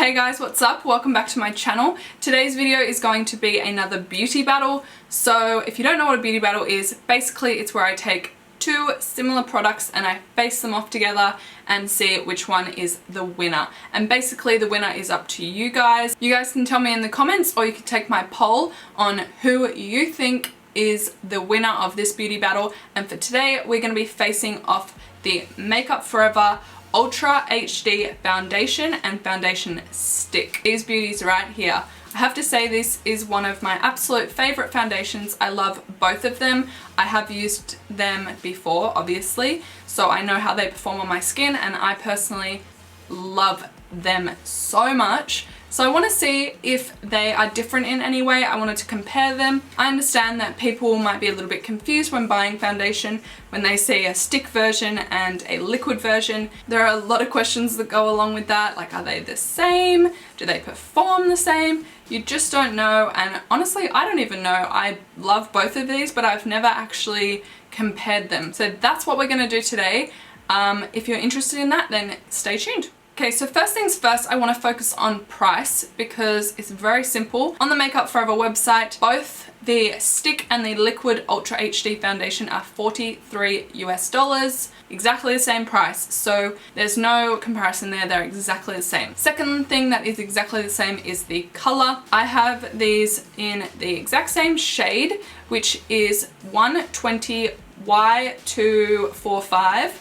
Hey guys, what's up? Welcome back to my channel. Today's video is going to be another beauty battle. So if you don't know what a beauty battle is, basically it's where I take two similar products and I face them off together and see which one is the winner. And basically the winner is up to you guys. You guys can tell me in the comments, or you can take my poll on who you think is the winner of this beauty battle. And for today we're going to be facing off the Makeup Forever Ultra HD foundation and foundation stick. These beauties right here. I have to say this is one of my absolute favorite foundations. I love both of them. I have used them before, obviously, so I know how they perform on my skin, and I personally love them so much. So I want to see if they are different in any way. I wanted to compare them. I understand that people might be a little bit confused when buying foundation when they see a stick version and a liquid version. There are a lot of questions that go along with that, like are they the same? Do they perform the same? You just don't know, and honestly I don't even know. I love both of these, but I've never actually compared them. So that's what we're going to do today. If you're interested in that, then stay tuned. Okay, so first things first, I want to focus on price because it's very simple. On the Makeup Forever website, both the stick and the liquid Ultra HD foundation are $43 US, exactly the same price. So there's no comparison there, they're exactly the same. Second thing that is exactly the same is the color. I have these in the exact same shade, which is 120 Y245.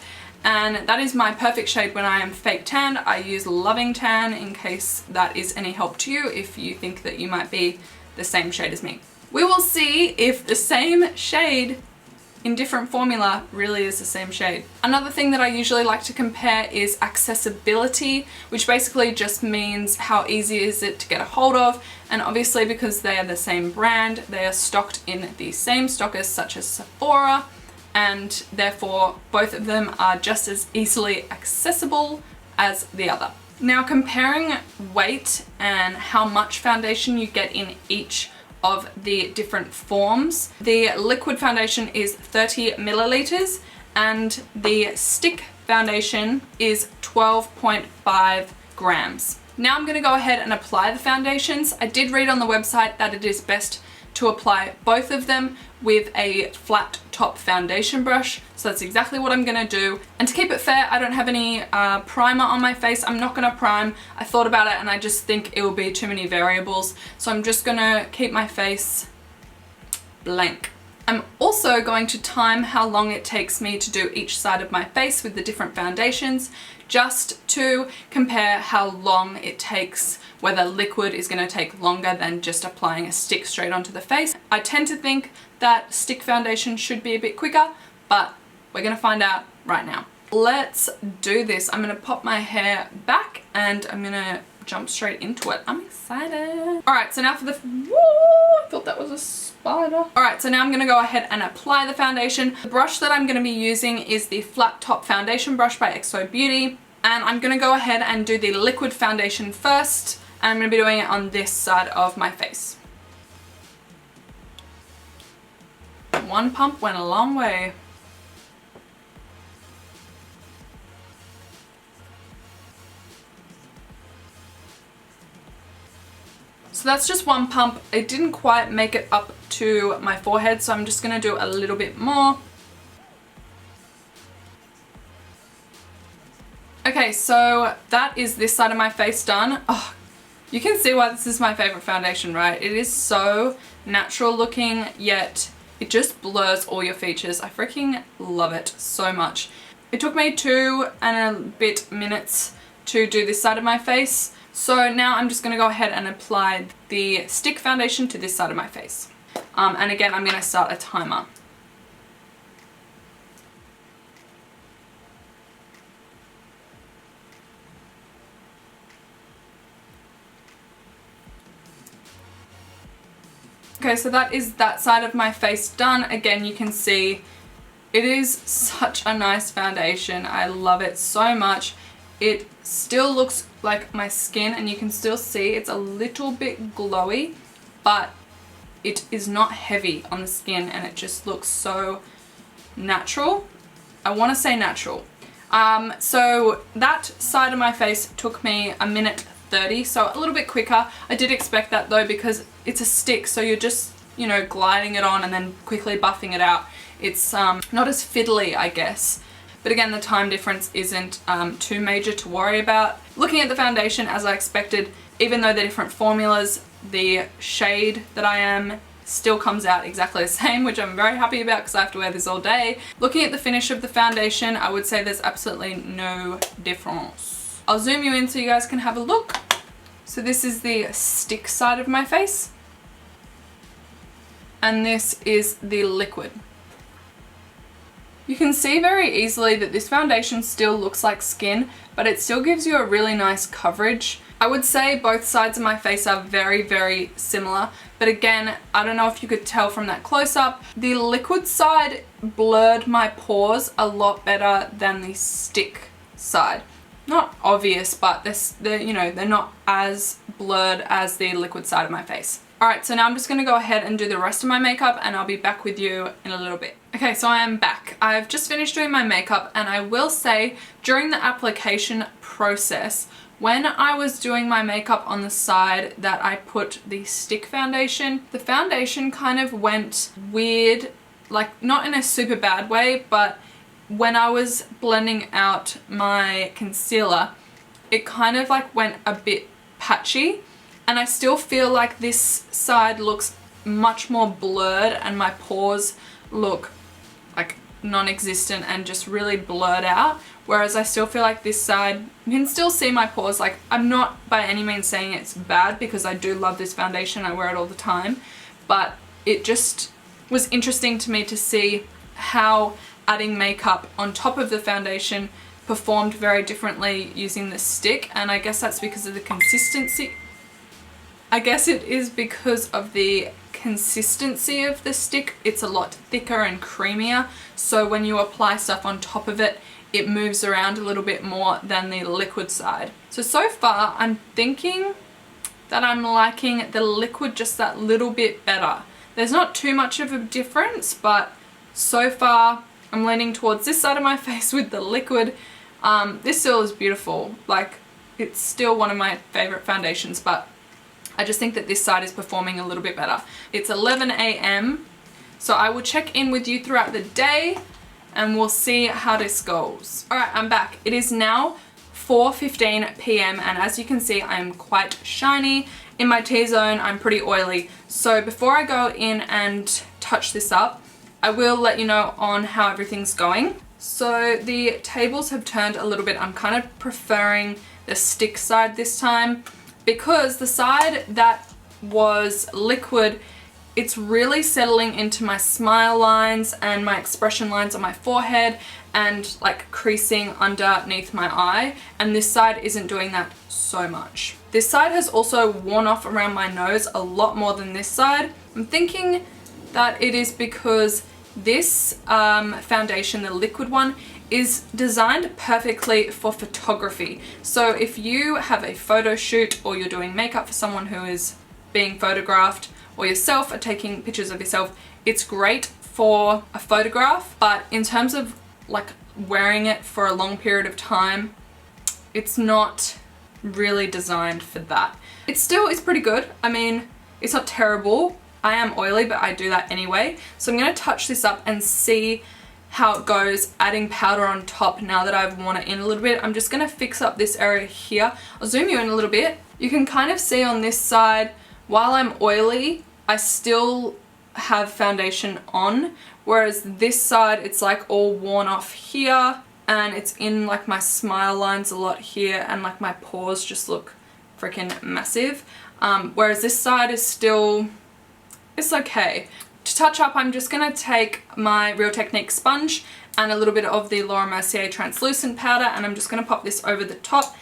And that is my perfect shade when I am fake tanned. I use Loving Tan in case that is any help to you if you think that you might be the same shade as me. We will see if the same shade in different formula really is the same shade. Another thing that I usually like to compare is accessibility, which basically just means how easy is it to get a hold of. And obviously because they are the same brand, they are stocked in the same stockers such as Sephora, and therefore both of them are just as easily accessible as the other. Now, comparing weight and how much foundation you get in each of the different forms, the liquid foundation is 30 milliliters and the stick foundation is 12.5 grams. Now I'm going to go ahead and apply the foundations. I did read on the website that it is best to apply both of them with a flat top foundation brush, so that's exactly what I'm gonna do. And to keep it fair, I don't have any primer on my face. I'm not gonna prime. I thought about it and I just think it will be too many variables, so I'm just gonna keep my face blank. I'm also going to time how long it takes me to do each side of my face with the different foundations, just to compare how long it takes, whether liquid is going to take longer than just applying a stick straight onto the face. I tend to think that stick foundation should be a bit quicker, but we're going to find out right now. Let's do this. I'm going to pop my hair back and I'm going to jump straight into it. I'm excited. Alright, so now for the... Woo! I thought that was a spider. Alright, so now I'm going to go ahead and apply the foundation. The brush that I'm going to be using is the Flat Top Foundation Brush by XO Beauty. And I'm going to go ahead and do the liquid foundation first. And I'm going to be doing it on this side of my face. One pump went a long way. So that's just one pump. It didn't quite make it up to my forehead, so I'm just going to do a little bit more. Okay, so that is this side of my face done. Oh, you can see why this is my favorite foundation, right? It is so natural looking, yet it just blurs all your features. I freaking love it so much. It took me 2 and a bit minutes to do this side of my face. So now I'm just going to go ahead and apply the stick foundation to this side of my face. And again, I'm going to start a timer. Okay, so that is that side of my face done. Again, you can see it is such a nice foundation. I love it so much. It still looks like my skin, and you can still see it's a little bit glowy, but it is not heavy on the skin and it just looks so natural. I want to say natural. So that side of my face took me 1 minute 30, so a little bit quicker. I did expect that though, because it's a stick, so you're just, you know, gliding it on and then quickly buffing it out. It's not as fiddly, I guess. But again, the time difference isn't too major to worry about. Looking at the foundation, as I expected, even though they're different formulas, the shade that I am still comes out exactly the same, which I'm very happy about because I have to wear this all day. Looking at the finish of the foundation, I would say there's absolutely no difference. I'll zoom you in so you guys can have a look. So this is the stick side of my face, and this is the liquid. You can see very easily that this foundation still looks like skin, but it still gives you a really nice coverage. I would say both sides of my face are very, very similar, but again, I don't know if you could tell from that close-up, the liquid side blurred my pores a lot better than the stick side. Not obvious, but they're, you know, they're not as blurred as the liquid side of my face. Alright, so now I'm just going to go ahead and do the rest of my makeup, and I'll be back with you in a little bit. Okay, so I am back. I've just finished doing my makeup, and I will say during the application process, when I was doing my makeup on the side that I put the stick foundation, the foundation kind of went weird, like not in a super bad way, but when I was blending out my concealer, it kind of like went a bit patchy, and I still feel like this side looks much more blurred and my pores look like non-existent and just really blurred out, whereas I still feel like this side, you can still see my pores. Like, I'm not by any means saying it's bad because I do love this foundation, I wear it all the time, but it just was interesting to me to see how adding makeup on top of the foundation performed very differently using the stick, and I guess that's because of the consistency. I guess it is because of the consistency of the stick. It's a lot thicker and creamier, so when you apply stuff on top of it, it moves around a little bit more than the liquid side. So far I'm thinking that I'm liking the liquid just that little bit better. There's not too much of a difference, but so far I'm leaning towards this side of my face with the liquid. This still is beautiful. Like, it's still one of my favorite foundations, but I just think that this side is performing a little bit better. It's 11 a.m. so I will check in with you throughout the day and we'll see how this goes. Alright, I'm back. It is now 4:15 p.m. and as you can see, I am quite shiny. In my T-zone, I'm pretty oily. So before I go in and touch this up, I will let you know on how everything's going. So the tables have turned a little bit. I'm kind of preferring the stick side this time, because the side that was liquid, it's really settling into my smile lines and my expression lines on my forehead and like creasing underneath my eye, and this side isn't doing that so much. This side has also worn off around my nose a lot more than this side. I'm thinking that it is because this foundation, the liquid one, is designed perfectly for photography. So if you have a photo shoot or you're doing makeup for someone who is being photographed, or yourself are taking pictures of yourself, it's great for a photograph, but in terms of like wearing it for a long period of time, it's not really designed for that. It's pretty good. I mean, it's not terrible. I am oily, but I do that anyway. So I'm gonna touch this up and see how it goes, adding powder on top now that I've worn it in a little bit. I'm just gonna fix up this area here. I'll zoom you in a little bit. You can kind of see on this side, while I'm oily, I still have foundation on, whereas this side, it's like all worn off here, and it's in like my smile lines a lot here, and like my pores just look freaking massive. Whereas this side is still, it's okay. To touch up, I'm just gonna take my Real Technique sponge and a little bit of the Laura Mercier translucent powder, and I'm just gonna pop this over the top.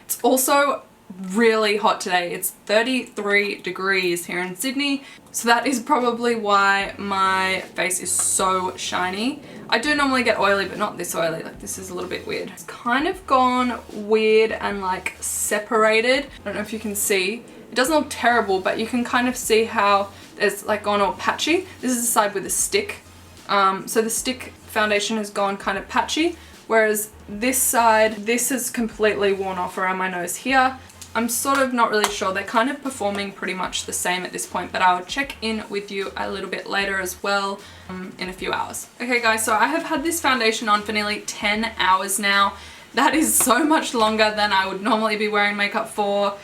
It's also really hot today. It's 33 degrees here in Sydney, so that is probably why my face is so shiny. I do normally get oily, but not this oily. Like, this is a little bit weird. It's kind of gone weird and like separated. I don't know if you can see. It doesn't look terrible, but you can kind of see how it's like gone all patchy. This is the side with the stick. So the stick foundation has gone kind of patchy, whereas this side, this is completely worn off around my nose here. I'm sort of not really sure. They're kind of performing pretty much the same at this point, but I'll check in with you a little bit later as well in a few hours. Okay guys, so I have had this foundation on for nearly 10 hours now. That is so much longer than I would normally be wearing makeup for.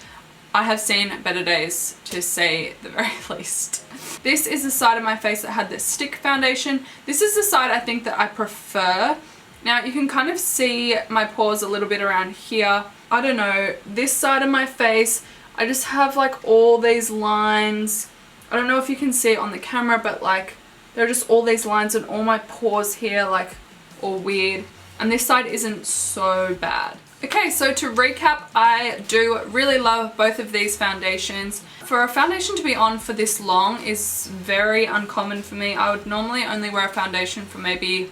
I have seen better days, to say the very least. This is the side of my face that had the stick foundation. This is the side I think that I prefer. Now you can kind of see my pores a little bit around here. I don't know, this side of my face, I just have like all these lines. I don't know if you can see it on the camera, but like there are just all these lines and all my pores here like all weird. And this side isn't so bad. Okay, so to recap, I do really love both of these foundations. For a foundation to be on for this long is very uncommon for me. I would normally only wear a foundation for maybe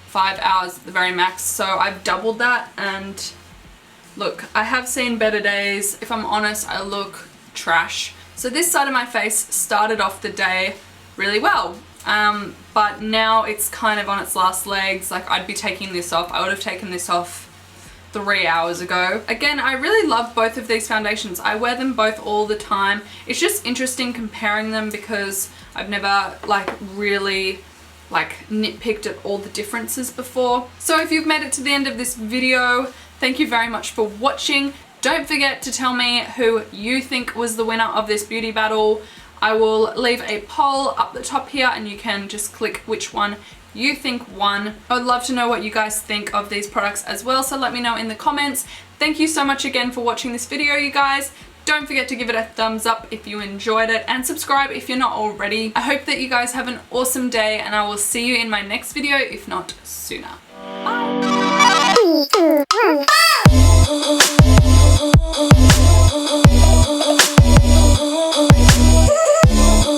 5 hours at the very max. So I've doubled that, and look, I have seen better days. If I'm honest, I look trash. So this side of my face started off the day really well. But now it's kind of on its last legs. Like I'd be taking this off. I would have taken this off 3 hours ago. Again, I really love both of these foundations. I wear them both all the time. It's just interesting comparing them because I've never like really nitpicked at all the differences before. So if you've made it to the end of this video, thank you very much for watching. Don't forget to tell me who you think was the winner of this beauty battle. I will leave a poll up the top here and you can just click which one you think won. I would love to know what you guys think of these products as well, so let me know in the comments. Thank you so much again for watching this video, you guys. Don't forget to give it a thumbs up if you enjoyed it, and subscribe if you're not already. I hope that you guys have an awesome day, and I will see you in my next video, if not sooner. Bye!